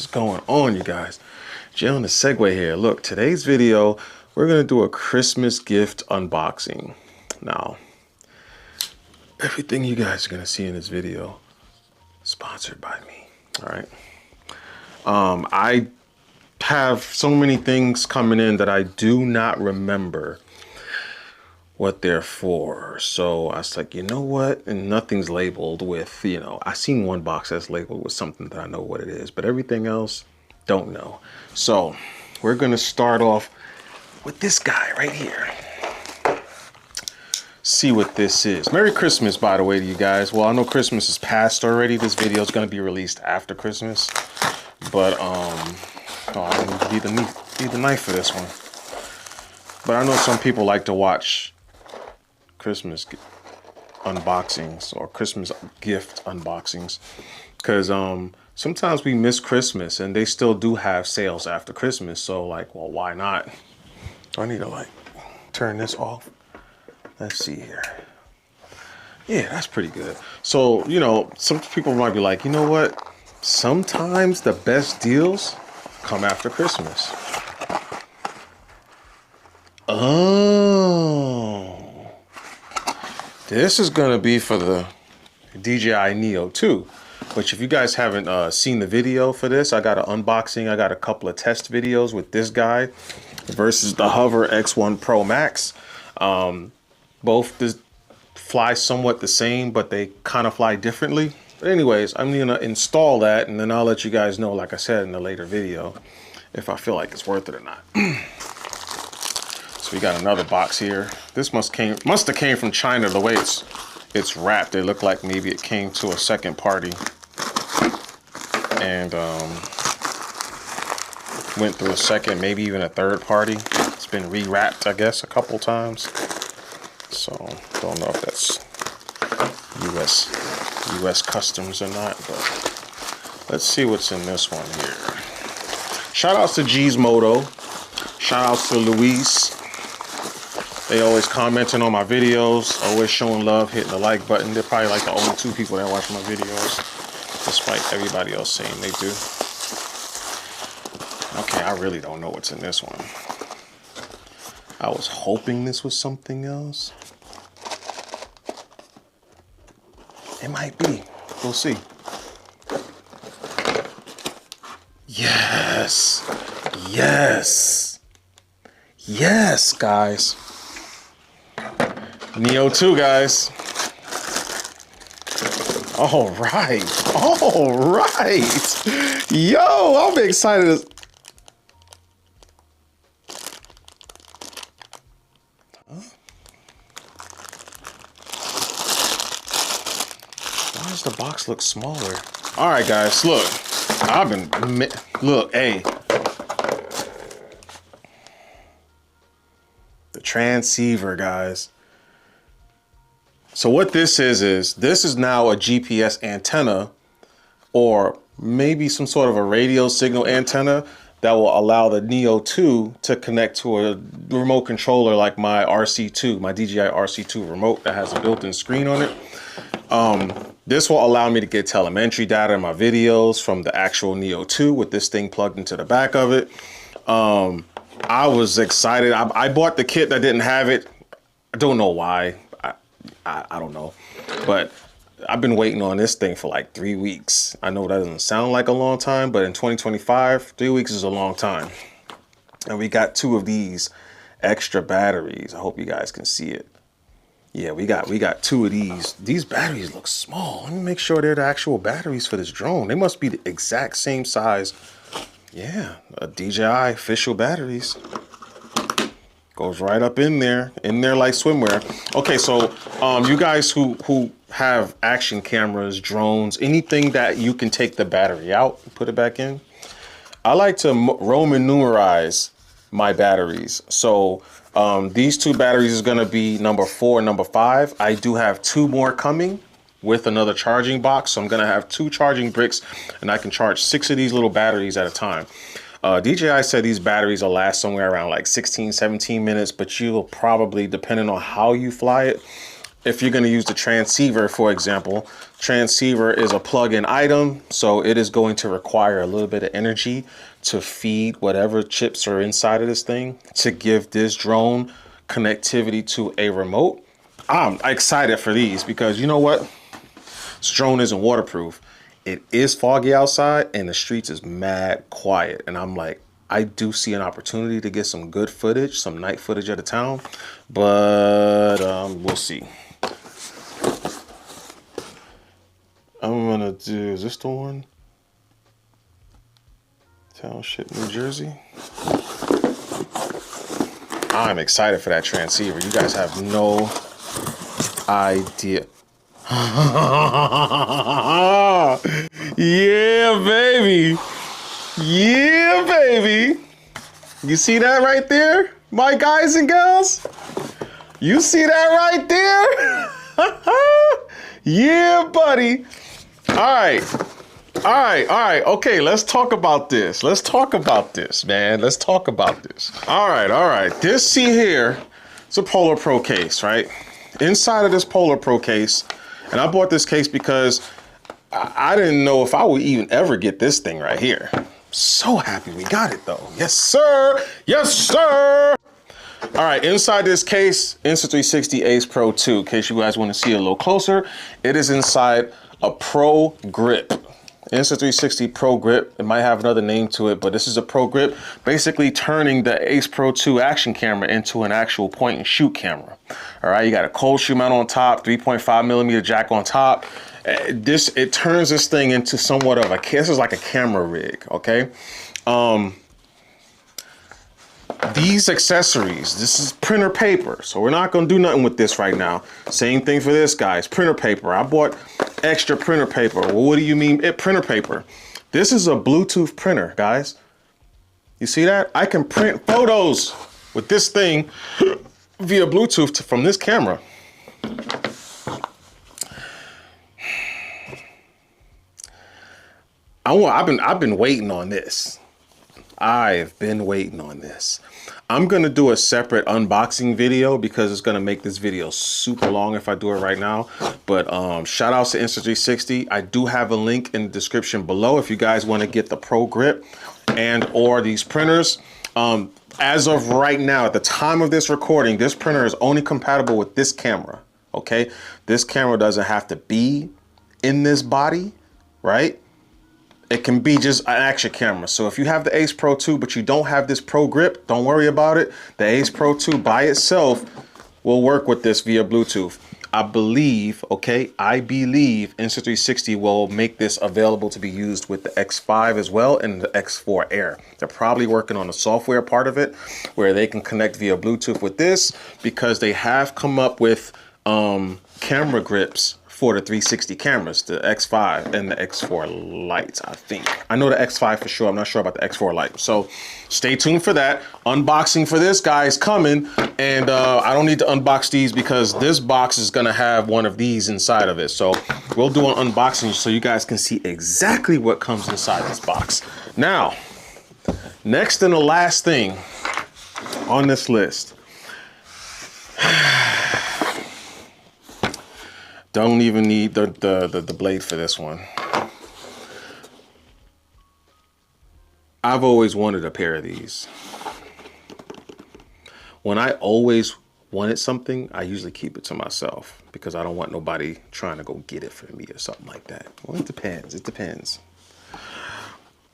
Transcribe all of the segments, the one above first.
is going on, you guys? Jay on the Segway here. Look, today's video, we're gonna do a Christmas gift unboxing. Now, everything you guys are gonna see in this video, sponsored by me, all right? I have so many things coming in that I do not remember what they're for. So I was like, you know what? And nothing's labeled with, I seen one box that's labeled with something that I know what it is, but everything else, don't know. So we're gonna start off with this guy right here. See what this is. Merry Christmas, by the way, to you guys. Well, I know Christmas is past already. This video is gonna be released after Christmas, but I need the knife for this one. But I know some people like to watch Christmas unboxings or Christmas gift unboxings because sometimes we miss Christmas and they still do have sales after Christmas. So like, well, why not? I need to like turn this off. Let's see here. Yeah, that's pretty good. So, some people might be like, you know what? Sometimes the best deals come after Christmas. Oh. This is going to be for the DJI Neo 2. But if you guys haven't seen the video for this, I got an unboxing. I got a couple of test videos with this guy versus the Hover X1 Pro Max. Both fly somewhat the same, but they kind of fly differently. But anyways, I'm going to install that, and then I'll let you guys know, like I said, in a later video, if I feel like it's worth it or not. So we got another box here. This must have came from China. The way it's wrapped, it looked like maybe it came to a second party and went through a second, maybe even a third party. It's been rewrapped, I guess, a couple times. So don't know if that's US customs or not, but let's see what's in this one here. Shout outs to Gizmodo. Shout outs to Luis. They always commenting on my videos, always showing love, hitting the like button. They're probably like the only two people that watch my videos, despite everybody else saying they do. Okay, I really don't know what's in this one. I was hoping this was something else. It might be. We'll see. Yes. Yes. Yes, guys. Neo 2, guys. All right. All right. Yo, I'm excited. Why does the box look smaller? All right, guys, look. Look, hey. The transceiver, guys. So what this is this is now a GPS antenna, or maybe some sort of a radio signal antenna that will allow the Neo 2 to connect to a remote controller like my RC2, my DJI RC2 remote that has a built-in screen on it. This will allow me to get telemetry data in my videos from the actual Neo 2 with this thing plugged into the back of it. I was excited. I bought the kit that didn't have it. I don't know why. I don't know, but I've been waiting on this thing for like 3 weeks. I know that doesn't sound like a long time, but in 2025, 3 weeks is a long time. And we got 2 of these extra batteries. I hope you guys can see it. Yeah, we got 2 of these. These batteries look small. Let me make sure they're the actual batteries for this drone. They must be the exact same size. Yeah, DJI official batteries. Goes right up in there like swimwear. Okay, so you guys who have action cameras, drones, anything that you can take the battery out and put it back in, I like to Roman numerize my batteries. So these 2 batteries is gonna be number 4 and number 5. I do have 2 more coming with another charging box. So I'm gonna have 2 charging bricks and I can charge 6 of these little batteries at a time. DJI said these batteries will last somewhere around like 16, 17 minutes, but you'll probably, depending on how you fly it, if you're going to use the transceiver, for example, transceiver is a plug-in item. So it is going to require a little bit of energy to feed whatever chips are inside of this thing to give this drone connectivity to a remote. I'm excited for these because you know what? This drone isn't waterproof. It is foggy outside and the streets is mad quiet. And I'm like, I do see an opportunity to get some good footage, some night footage of the town, but we'll see. I'm gonna do, is this the one? Township, New Jersey. I'm excited for that transceiver. You guys have no idea. Yeah, baby. Yeah, baby. You see that right there, my guys and gals? You see that right there? Yeah, buddy. All right. Okay, let's talk about this. Let's talk about this, man. Let's talk about this. All right. This, see here, it's a Polar Pro case, right? Inside of this Polar Pro case, and I bought this case because I didn't know if I would even ever get this thing right here. So happy we got it though. Yes, sir. Yes, sir. All right, inside this case, Insta360 Ace Pro 2. In case you guys want to see it a little closer, it is inside a Pro Grip. Insta360 Pro Grip. It might have another name to it, but this is a Pro Grip, basically turning the Ace Pro 2 action camera into an actual point and shoot camera. All right, you got a cold shoe mount on top, 3.5mm jack on top. It turns this thing into somewhat of this is like a camera rig, okay? These accessories, this is printer paper, so we're not gonna do nothing with this right now. Same thing for this, guys, printer paper. I bought extra printer paper. Well, what do you mean printer paper? This is a Bluetooth printer, guys. You see that? I can print photos with this thing via Bluetooth from this camera. I've been waiting on this. I've been waiting on this. I'm gonna do a separate unboxing video because it's gonna make this video super long if I do it right now. But shout outs to Insta360. I do have a link in the description below if you guys want to get the Pro Grip and or these printers. As of right now, at the time of this recording, this printer is only compatible with this camera. Okay, this camera doesn't have to be in this body, right? It can be just an action camera. So if you have the Ace Pro 2, but you don't have this Pro Grip, don't worry about it. The Ace Pro 2 by itself will work with this via Bluetooth. I believe Insta360 will make this available to be used with the X5 as well and the X4 Air. They're probably working on the software part of it where they can connect via Bluetooth with this because they have come up with camera grips for the 360 cameras, the X5 and the X4 Lite, I think. I know the X5 for sure. I'm not sure about the X4 Lite. So stay tuned for that. Unboxing for this guy is coming. And I don't need to unbox these because this box is gonna have one of these inside of it. So we'll do an unboxing so you guys can see exactly what comes inside this box. Now, next and the last thing on this list. Don't even need the blade for this one. I've always wanted a pair of these. When I always wanted something, I usually keep it to myself because I don't want nobody trying to go get it for me or something like that. Well, it depends. It depends.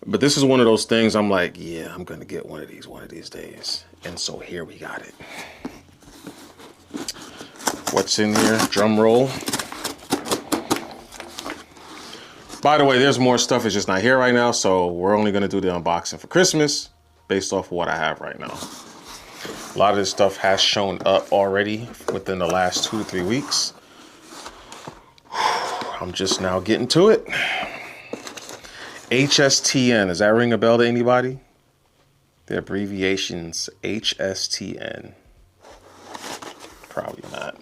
But this is one of those things I'm like, yeah, I'm going to get one of these days. And so here we got it. What's in here? Drum roll. By the way, there's more stuff. It's just not here right now. So we're only going to do the unboxing for Christmas based off of what I have right now. A lot of this stuff has shown up already within the last 2 to 3 weeks. I'm just now getting to it. HSTN. Does that ring a bell to anybody? The abbreviation's HSTN. Probably not.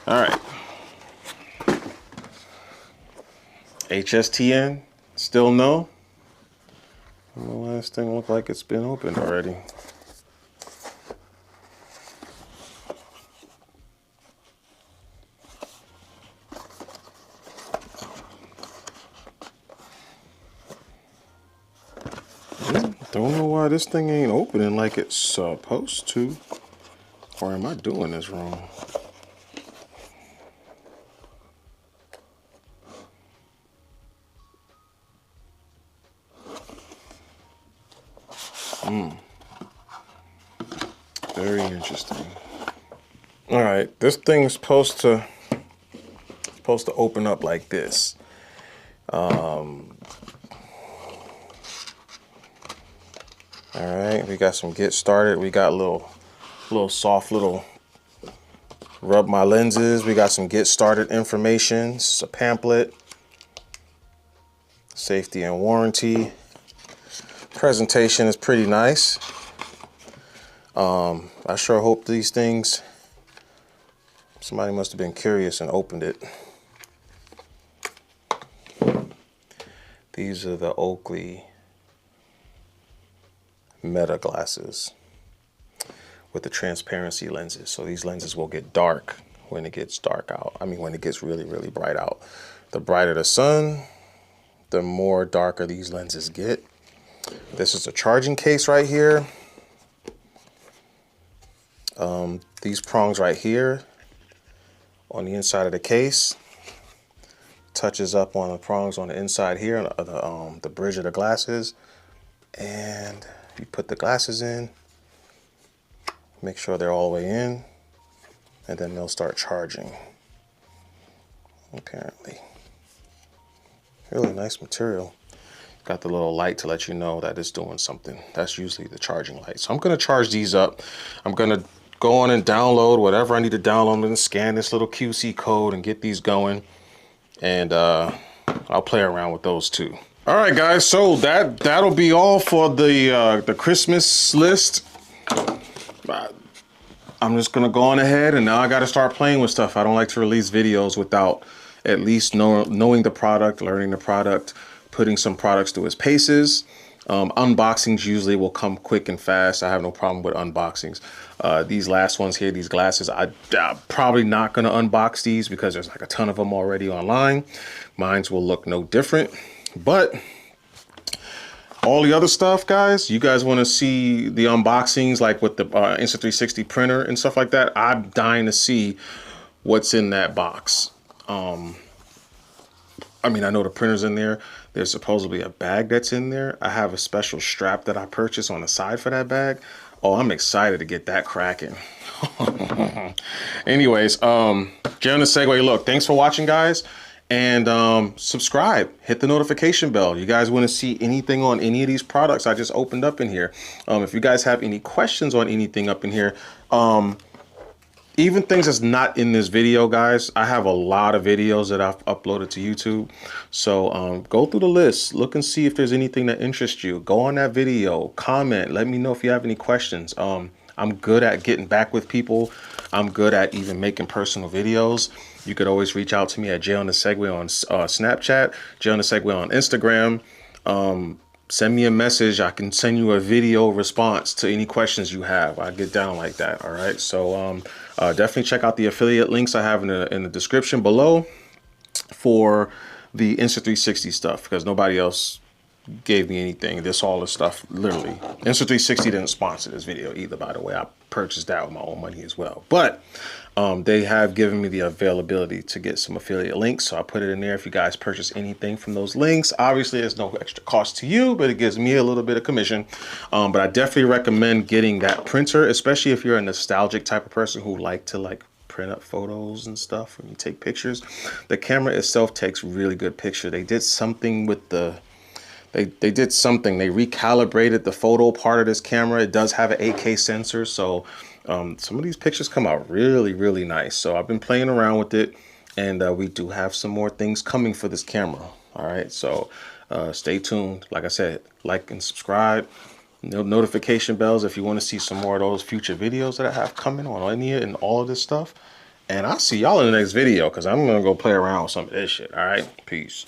All right. HSTN, still no? The last thing looked like it's been opened already. Don't know why this thing ain't opening like it's supposed to. Or am I doing this wrong? Very interesting. All right, this thing's supposed to open up like this. All right, we got some get started. We got little soft little rub my lenses. We got some get started information. It's a pamphlet, safety and warranty. Presentation is pretty nice. I sure hope these things, somebody must have been curious and opened it. These are the Oakley Meta glasses with the transparency lenses. So these lenses will get dark when it gets dark out. I mean, when it gets really, really bright out. The brighter the sun, the more darker these lenses get. This is a charging case right here. These prongs right here on the inside of the case touches up on the prongs on the inside here, the bridge of the glasses, and you put the glasses in, make sure they're all the way in, and then they'll start charging. Apparently, really nice material. Got the little light to let you know that it's doing something. That's usually the charging light. So I'm gonna charge these up. I'm gonna go on and download whatever I need to download. I'm gonna scan this little QC code and get these going. And I'll play around with those too. All right, guys, so that'll be all for the Christmas list. I'm just gonna go on ahead, and now I gotta start playing with stuff. I don't like to release videos without at least knowing the product, learning the product, putting some products through its paces. Unboxings usually will come quick and fast. I have no problem with unboxings. These last ones here, these glasses, I'm probably not gonna unbox these because there's like a ton of them already online. Mines will look no different, but all the other stuff, guys, you guys wanna see the unboxings like with the Insta360 printer and stuff like that? I'm dying to see what's in that box. I mean, I know the printer's in there. There's supposedly a bag that's in there. I have a special strap that I purchased on the side for that bag. Oh, I'm excited to get that cracking. Anyways, Jay on the Segway. Look, thanks for watching, guys. And subscribe, hit the notification bell. You guys want to see anything on any of these products I just opened up in here. If you guys have any questions on anything up in here, even things that's not in this video, guys, I have a lot of videos that I've uploaded to YouTube. So go through the list, look and see if there's anything that interests you. Go on that video, comment, let me know if you have any questions. I'm good at getting back with people. I'm good at even making personal videos. You could always reach out to me at Jay on the Segway on Snapchat, Jay on the Segway on Instagram. Send me a message. I can send you a video response to any questions you have. I get down like that. All right. So definitely check out the affiliate links I have in the description below for the Insta360 stuff, because nobody else gave me anything. This all the stuff, literally. Insta360 didn't sponsor this video either, by the way. I purchased that with my own money as well. But they have given me the availability to get some affiliate links, so I put it in there. If you guys purchase anything from those links, obviously there's no extra cost to you, but it gives me a little bit of commission. But I definitely recommend getting that printer, especially if you're a nostalgic type of person who like to print up photos and stuff when you take pictures. The camera itself takes really good picture. They did something with the They did something. They recalibrated the photo part of this camera. It does have an 8K sensor, so some of these pictures come out really, really nice. So I've been playing around with it, and we do have some more things coming for this camera. All right, so stay tuned. Like I said, like and subscribe. Notification bells if you want to see some more of those future videos that I have coming on any and all of this stuff. And I'll see y'all in the next video, because I'm going to go play around with some of this shit. All right, peace.